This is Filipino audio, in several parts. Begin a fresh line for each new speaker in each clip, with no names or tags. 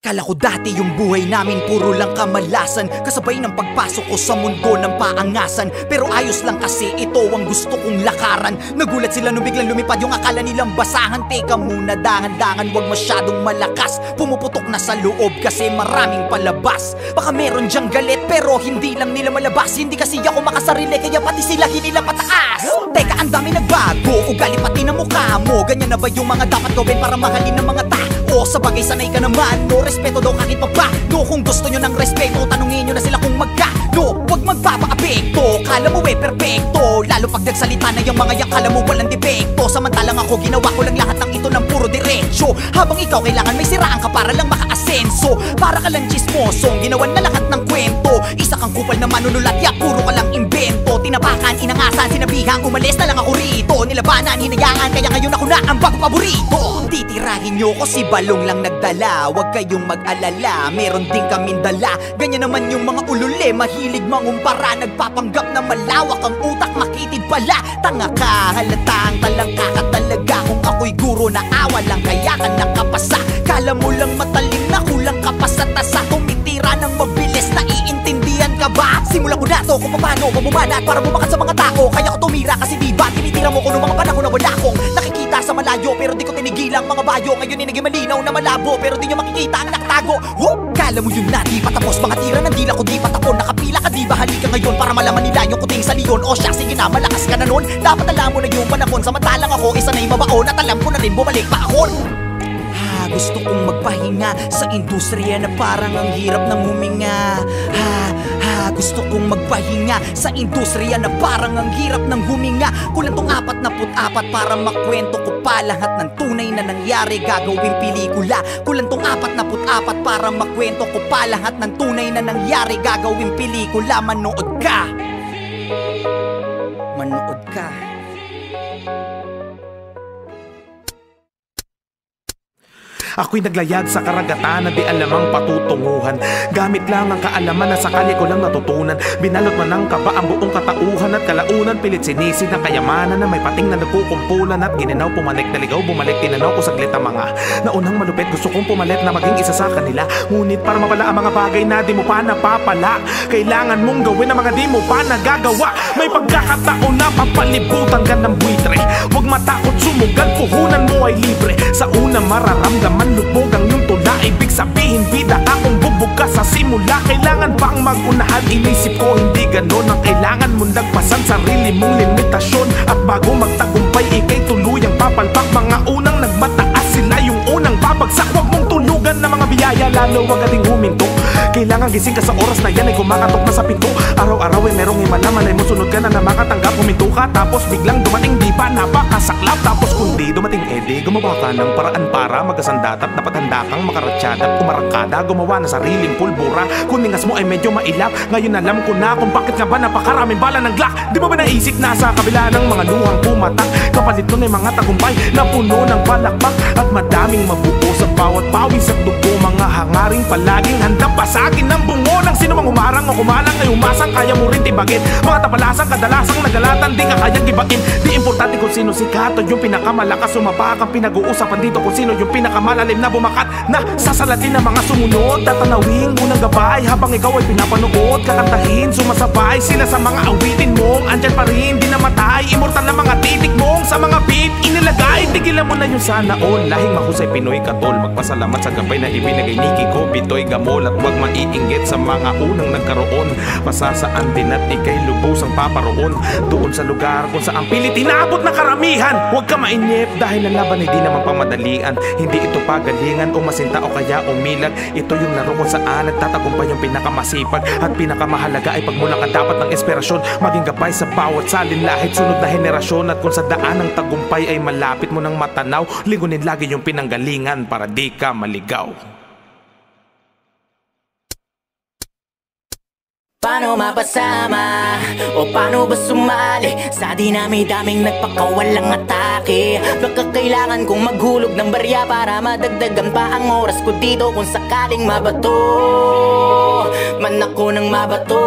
Kala ko dati yung buhay namin puro lang kamalasan, kasabay ng pagpasok ko sa mundo ng paangasan. Pero ayos lang kasi ito ang gusto kong lakaran. Nagulat sila nung biglang lumipad yung akala nilang basahan. Teka muna, dahan-dahan, wag masyadong malakas. Pumuputok na sa loob kasi maraming palabas. Baka meron dyang galit pero hindi lang nila malabas. Hindi kasi ako makasarili kaya pati sila hinila pataas. Teka, ang dami nagbago, ugali pati na mukha mo. Ganyan na ba yung mga dapat gawin para mahalin ng mga tao? Sa bagay sanay ka naman, no respeto daw kahit pa ba. No, kung gusto nyo ng respeto, tanungin nyo na sila kung magkano. Huwag magpapa-apekto, kala mo perfecto. Lalo pag nagsalita na yung mga yang kala mo walang depekto. Samantalang ako ginawa ko lang lahat ng ito ng puro diretsyo. Habang ikaw kailangan may siraan ka para lang maka-asenso. Para ka lang chismosong ginawan na lahat ng kwento. Isa kang kupal na manunulat, ya puro ka lang imbento. Tinapakan, inangasan, sinabihang umalis na lang ako rito. Nilabanan, hinayaan, kaya ngayon ako na ang bago paborito. Titirahin nyo ko si Balong lang nagdala. Huwag kayong mag-alala, meron din kaming dala. Ganyan naman yung mga ulule, mahilig mangumpara. Nagpapanggap na malawak ang utak, makitid pala. Tanga ka, halatang talangka ka talaga. Kung ako'y guro na awa lang kaya ka nakapasa. Kala mo lang matalim na kulang ka pa sa tasa. Tumitira ng mabilis, naiintindihan ka ba? Simula ko na to kung paano mabumanat para bumakat sa mga tao. Kaya ko tumira kasi diba tinitira mo ko noong mga panahon na wala akong nakikita sa malayo. Pero di ko tinigilang mga bayo. Ngayon naging malinaw na malabo, pero di nyo makikita ang nakatago. Kala mo yun na di patapos, mga tira ng dila ko di patapon. Nakapila ka di ba, halika ngayon para malaman nila yung kuting sa liyon. O siya, sige na, malakas ka na nun. Dapat alam mo na yung panahon, samantalang ako isa na yung mabaon. At alam ko na rin bumalik pa ako. Gusto kong magpahinga sa industriya na parang ang hirap ng huminga. Gusto kong magpahinga sa industriya na parang ang hirap ng huminga. Kulang tong 44 para makwento ko pa lahat ng tunay na nangyari, gagawing pelikula. Kulang tong 44 para makwento ko pa lahat ng tunay na nangyari, gagawing pelikula. Manood ka. Manood ka.
Ako'y naglayag sa karagatan na di alamang patutunguhan. Gamit lang ang kaalaman na sakali ko lang natutunan. Binalot man ng kaba ang buong katauhan at kalaunan. Pilit sinisi ng kayamanan na may pating na nagkukumpulan. At gininaw pumanik na ligaw, bumalik tinanaw ko saglit ang mga naunang malupit. Gusto kong pumalit na maging isa sa kanila. Ngunit para mapala ang mga bagay na di mo pa napapala, kailangan mong gawin ang mga di mo pa nagagawa. May pagkakataon na papalibutan ka ng buitre. Huwag matakot sumugal, puhunan mo ay libre. Sa una mararamdaman lubog ang iyong tula, ibig sabihin bida akong bubog ka sa simula. Kailangan bang mag-unahan? Inisip ko hindi ganon. Ang kailangan mong lagpasan sarili mong limitasyon. At bago magtagumpay ikay tuluyang papalpak. Mga unang nagmataas sila yung unang babagsak. Huwag mong tulugan na mga biyaya, lalo wag ating huminto. Kailangan gising ka sa oras na yan ay kumakatok na sa pinto. Araw-araw ay merong himala, malay mo sunod ka na na makatanggap. Huminto ka tapos biglang dumating di pa napakasaklap. Tapos kundi dumating edi gumawa ka ng paraan para magkasandat. At dapat handa kang makaratsada at umarangkada. Gumawa na sariling pulbura. Kung ningas mo ay medyo mailap. Ngayon alam ko na kung bakit nga ba napakaraming bala ng Glock. Di ba ba naisip na sa kabila ng mga luhang pumatak, kapalit nun ay mga tagumpay na puno ng palakpak. At madaming mabuo sa bawat pawis at dugo. Mga hangaring palaging handa pa sa akin ng bungo. Ng sino mang umarang o kumalang ay umasang kaya mo rin tibagin. Mga tapalasang kadalasang nagalatan di ka kayang gibain. Di importante kung sino sikat o yung pinakamalakas. Sumapak ang pinag-uusapan dito kung sino yung pinakamalalim na bumakat na sasalatin ng mga sumunod. Tatanawing unang gabay habang ikaw ay pinapanood. Kakantahin, sumasabay sila sa mga awitin mong andyan pa rin, di namatay. Immortal na mga titik mong sa mga beat inilagay. Tigilan mo na yung sana all. Lahing mahusay Pinoy katol. Magpasalamat sa gabay na ibinagay ni Kiko Bitoy Gamol. At huwag maiinggit sa mga unang nagkaroon. Pasasaan din at ikay lubos ang paparoon. Doon sa lugar kung saan pilit inaabot na karamihan. Huwag ka mainip dahil ang laban hindi naman pamadalian. Hindi ito pagalingan o masinta o kaya umilag. Ito yung laro kung saan nagtatagumpay yung pinakamasipag. At pinakamahalaga ay pagmulang ka dapat ng inspirasyon. Maging gabay sa bawat salin lahit sunod na henerasyon. At kung sa daan ng tagumpay ay malapit mo ng matanaw, lingunin lagi yung pinanggalingan para di ka maligaw.
Paano mapasama o paano ba sumali sa dinami-daming nagpakawalang atake? Baka kailangan kong maghulog ng barya para madagdagan pa ang oras ko dito. Kung sakaling mabato man ako ng mabato,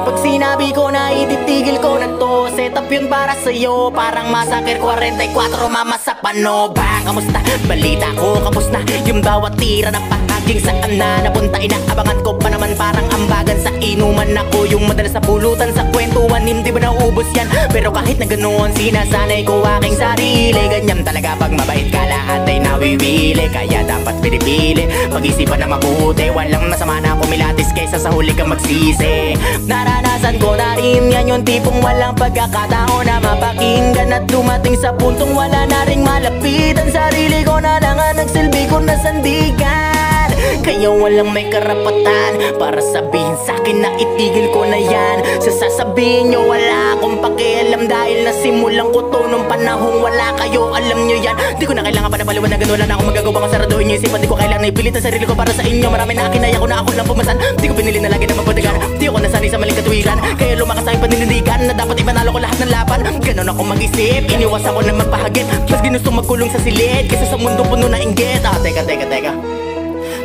pag sinabi ko na ititigil ko na to, setup yun para sa'yo, parang Massacre 44, mama sa pano. Bang, kamusta? Balita ko, kapos na yung bawat tira na pahaging saan na napunta. Inaabangan ko pa naman parang ambagan sa inuman. Ako yung madalas na pulutan sa kwentuhan, hindi ba naubos yan? Pero kahit na ganoon, sinasanay ko aking sarili. Ganyan talaga pag mabait ka, lahat ay nawiwili. Kaya dapat pinipili, pag-isipan na mabuti. Walang masama na kumilatis kaysa sa huli kang magsisi. Naranasan ko na rin yan, yung tipong walang pagkakataon na mapakinggan at dumating sa puntong wala na ring malapitan. Sarili ko na lang ang nagsilbi ko na sandigan. Kaya walang may karapatan para sabihin sa'kin na itigil ko na yan. Sa sasabihin nyo wala akong pakialam, dahil nasimulan ko to nung panahong wala kayo, alam nyo yan. Di ko na kailangan pa na paliwanagan, wala na akong magagawa kung saraduhin nyo isipan. Di ko kailangan ipilit ang sarili ko para sa inyo. Marami na kinaya ko na ako lang pumasan. Di ko pinili na lagi na magpadagan. Di ako nasanay sa maling katuwiran, kaya lumakas aking paninindigan na dapat ipanalo ko lahat ng laban. Ganon ako mag-isip, iniwas ako na magpahagip. Mas ginusto magkulong sa silid kaysa sa mundo puno na inggit. Teka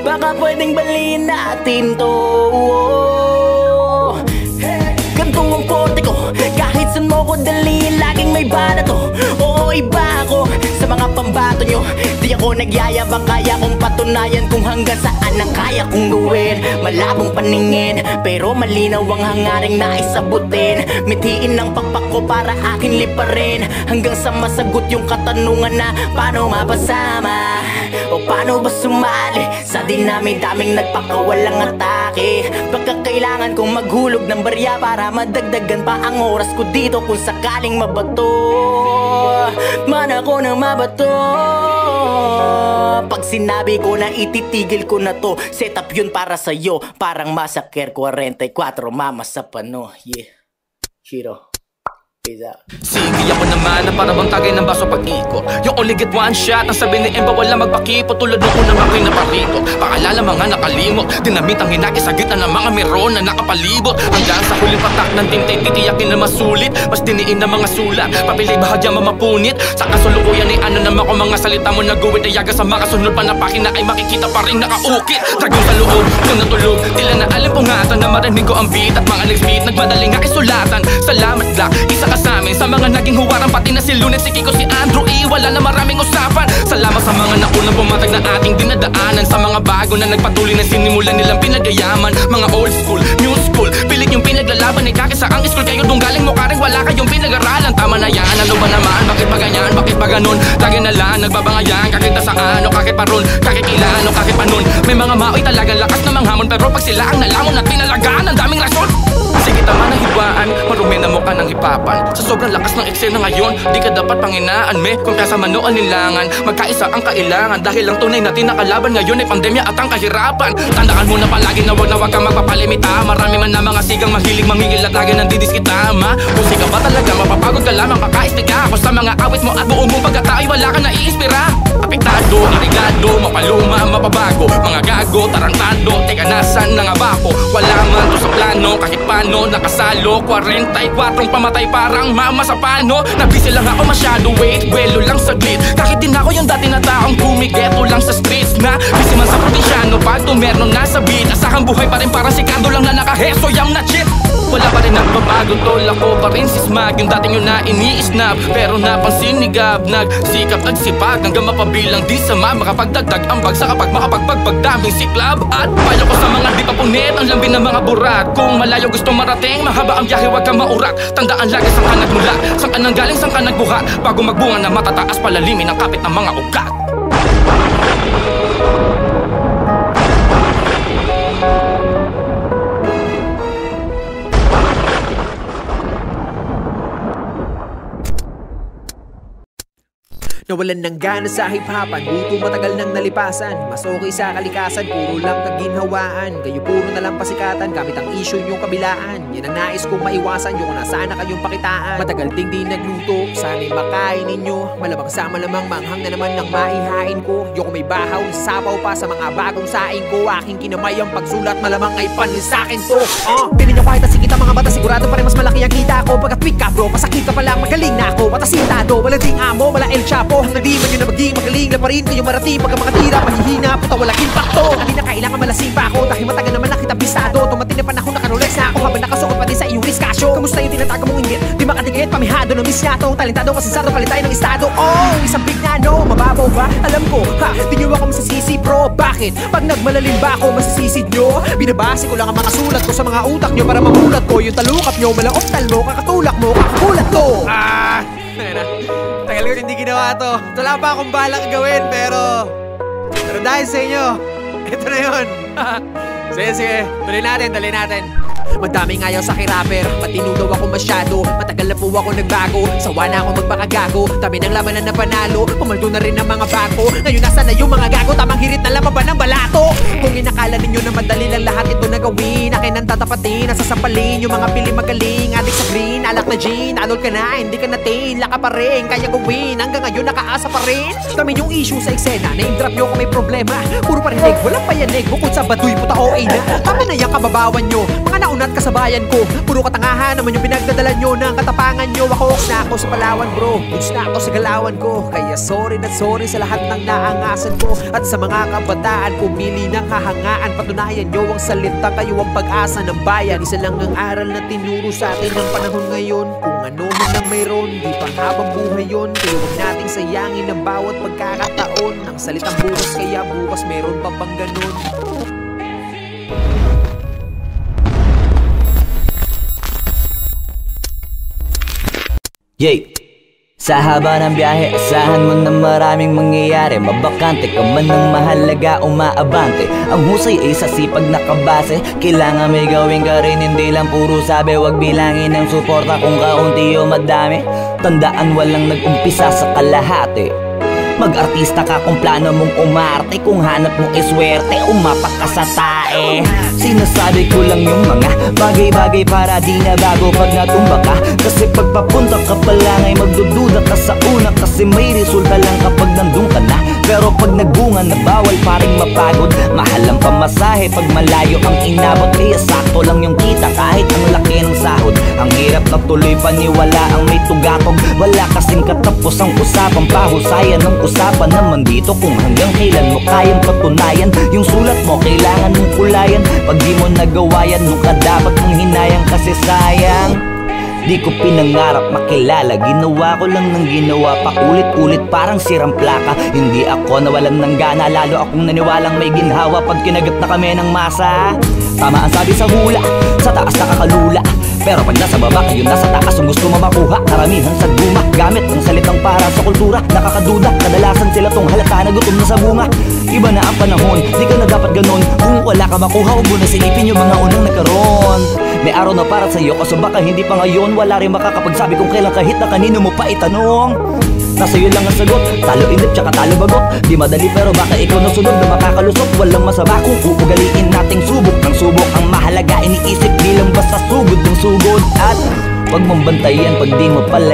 baka pwedeng baliin natin to. Ganto ang korte ko, kahit saan mo ko dalhin, laging may bala to. Oo, iba ako sa mga pambato nyo. Di ako nagyayabang, kaya kong patunayan kung hanggang saan ang kaya kong gawin. Malabong paningin, pero malinaw ang hangaring naisabutin. Mithiin ng pakpak ko para akin liparin, hanggang sa masagot yung katanungan na paano mapasama o paano ba sumali sa dinami-daming nagpakawalang atake. Baka kailangan kong maghulog ng barya para madagdagan pa ang oras ko dito kung sakaling mabato. Man ako na mabato. Pag sinabi ko na ititigil ko na to, setup yun para sa'yo, parang Massacre 44, mama sa pano. Yeah, Shiro.
Sige ako naman na parabang tagay ng baso pag-ikot. Yung only get one shot, ang sabi ni Emba wala magpakipot. Tulad ng unang ako'y naparito, paalala mga nakalimot. Dinamit ang hinagi sa gitna ng mga meron na nakapalibot. Hanggang sa huling patak ng tintay, titiyakin na masulit. Mas diniin ng mga sulat, papili bahagya mamapunit. Sa kasulukuyan ay ano naman kung mga salita mo naguwit. Ay yaga sa makasunod panapakin na ay makikita pa rin nakaukit. Dragong sa loob, kung natulog, tila na alimpungatan na marinig ko ang beat at mga next beat. Nagmadaling nga isulatan, salamat lang, isa ka sa amin. Sa mga naging huwarang pati na si Lunet, si Kiko, si Andrew E, wala na maraming usapan. Salamat sa mga naunang pumatag na ating dinadaanan. Sa mga bago na nagpatuloy na sinimulan nilang pinagayaman. Mga old school, new school, pilit yung pinaglalaban. Kakisa ang school kayo dong galing mo karing wala kayong pinag-aralan. Tama na yan, ano ba naman, bakit pa ganyan, bakit pa ganun? Lagi na lang nagbabangayan, kakit na saan o kakit pa ron, kakit ilan o kakit pa nun. May mga maoy talagang lakas na manghamon, pero pag sila ang nalamon at pinalagaan, ang daming rason. Sige tama na hibaan, marumi na mukha ng hipapan. Sa sobrang lakas ng eksena ngayon, di ka dapat panginaan me. Kung kasa manoan nilangan, magkaisa ang kailangan. Dahil ang tunay natin na kalaban ngayon ay pandemya at ang kahirapan. Tandaan mo na palagi na wag kang magpapalimita. Marami man na mga sigang mahilig mangingil at lagi nandidis kita ma. Kung siga ba talaga, mapapagod ka lamang, kakaistiga ako sa mga awit mo at buong mong pagkatao'y wala ka naiispira. Apektado, arigado, mapaluma, mapabago. Mga gago, tarantado, teka nasan na nga ba ako? Wala man to sa plano, kahit paano nakasalo. 44 pamatay parang mama sa pano. Nabisi lang ako masyado, wait, welo lang saglit. Kahit din ako yung dati na taong gumigeto lang sa streets na busy man sa probinsyano, pag tumerno nasa beat. Asahang buhay pa rin parang si Cardo lang na nakaheso, yam na chip. Wala pa rin nagbabago, tol, ako pa rin si Smag. Yung dating yun na ini-snap, pero napansin ni Gab. Nagsikap, nagsipag, hanggang mapabilang di sama. Makapagdagdag ang bagsa kapag makapagpagpagdaming si Club. At payo ko sa mga di pa punit, ang lambing ng mga burat. Kung malayo gusto marating, mahaba ang biyahe, wag kang maurat. Tandaan lagi saan ka nagmula, saan ka nanggaling, saan ka nagbuhat. Bago magbunga na matataas, palalimin ang kapit ng mga ugat.
Nawalan ng gana sa hip-hopan, buto matagal nang nalipasan. Mas okay sa kalikasan, puro lang kaginhawaan. Kayo puro na lang pasikatan, gamit ang issue nyong kabilaan. Yan ang nais kong maiwasan, yung nasana kayong pakitaan. Matagal ding di nagluto, sana'y makain ninyo. Malamang sa malamang, manghang na naman ng maihain ko. Yung may bahaw, sapaw pa sa mga bagong saing ko. Aking kinamay ang pagsulat, malamang ay panin sa'kin to. Pili nyo kahit asing kita mga bata, sigurado pa rin mas malaki ang kita ko. Pagka-tweak ka bro, pasakit ka pa lang, magaling na ako. Matasintado, wala ding amo, wala El Chapo. Hanggang di man yun na maging magaling na pa rin kayo marating. Pagka makatira, mahihina, puta walang impacto. Hindi na kailangan malasing pa ako, dahil matagal naman na kita bisado. Tumating na panahon, nakarolex na ako habang nakasuot pa din sa iyong diskasyo. Kamusta yung tinatago mong inggit? Di makatigit, pamihado ng misyato. Talentado, masasarap, palitay ng estado. Oh, isang big na no, mababaw ba? Alam ko, ha, di nyo ako masisisi bro. Bakit? Pag nagmalalim ba ako, masisisid nyo? Binabase ko lang ang mga sulat ko sa mga utak nyo para mamulat ko yung talukap nyo. Malaoptal mo, kakatulak mo, kakakulat ko. Tagal ko hindi ginawa to. Wala pa akong balak gawin, pero dahil sa inyo, ito na yun. Sige, tuloy natin. Madaming ayaw sa akin-rapper, matinudaw ako masyado. Matagal na po ako nagbago, sawa na ako magpakagago. Dami ng labanan na panalo, pumaldo na rin ang mga bago. Ngayon nasa na yung mga gago, tamang hirit na lamang ba ng balato? Kung inakala ninyo na madali lang lahat ito na gawin, akin ang tatapatin, nasasampalin yung mga pili magaling. Adik sa green, alak na gin, adult ka na, hindi ka natin, laka pa rin, kaya gawin. Hanggang ngayon nakaasa pa rin. Dami yung issue sa eksena, name-drop nyo kung may problema. Puro parinig, walang payanig, bukod sa baduy puta o na. Tama na yung kababawan nyo, mga naunat kasabayan ko. Puro katangahan naman yung pinagdadala nyo ng katapangan nyo. Ako na ako sa Palawan bro, goods na ako sa galawan ko. Kaya sorry na sorry sa lahat ng naangasan ko. At sa mga kabataan, pumili ng hahangaan. Patunayan nyo ang salita, kayo ang pag-asa ng bayan. Isa lang ang aral na tinuro sa atin ng panahon ngayon. Kung ano man ang mayroon, di pang habang buhay yun. Kaya huwag nating sayangin ang bawat pagkakataon. Ang salitang bukas, kaya bukas meron pa bang ganun?
Yay! Sa haba ng biyahe, asahan mo na maraming mangyayari. Mabakante ka man ng mahalaga, umaabante. Ang husay ay sa sipag na kabase. Kailangan may gawin ka rin, hindi lang puro sabi. Huwag bilangin ng suporta kung kaunti o madami. Tandaan walang nag-umpisa sa kalahati. Mag-artista ka kung plano mong umarte. Kung hanap mo iswerte, umapak ka sa tae. Sinasabi ko lang yung mga bagay-bagay para di na bago pag natumba ka. Kasi pagpapunta ka pa lang ay magdududa ka sa una. Kasi may resulta lang kapag nandun ka na. Pero pag nagbunga na bawal pa rin mapagod. Mahal ang pamasahe pag malayo ang inabot. Kaya sakto lang yung kita kahit ang laki ng sahod. Ang hirap na tuloy paniwala ang may tugatog. Wala kasing katapos ang usapang pahusayan ng usapan naman dito kung hanggang kailan mo kayang patunayan. Yung sulat mo kailangan mong kulayan. Pag di mo nagawa yan, nung ka dapat mong hinayang kasi sayang. Di ko pinangarap makilala, ginawa ko lang ng ginawa, paulit-ulit parang sirang plaka. Hindi ako nawalan ng gana, lalo akong naniwalang may ginhawa pag kinagat na kami ng masa. Tama ang sabi sa hula, sa taas nakakalula. Pero pag nasa baba, kayo nasa taas ang gusto mo makuha. Karamihan sa guma, gamit ang salitang para sa kultura. Nakakaduda, kadalasan sila tong halata na gutom na sa bunga. Iba na ang panahon, di ka na dapat ganun. Kung wala ka makuha, huwag mo na silipin yung mga unang nagkaroon. May araw na para sa'yo, kaso baka hindi pa ngayon. Wala rin makakapagsabi kung kailan kahit na kanino mo pa itanong. Nasa iyo lang ang sagot, talo inip tsaka talo bagot. Di madali pero baka ikaw na sunod na makakalusot. Walang masama kung uugaliin nating subok ng subok. Ang mahalaga iniisip di lang basta sugod ng sugod. At pag mong bantayan pag di mo pala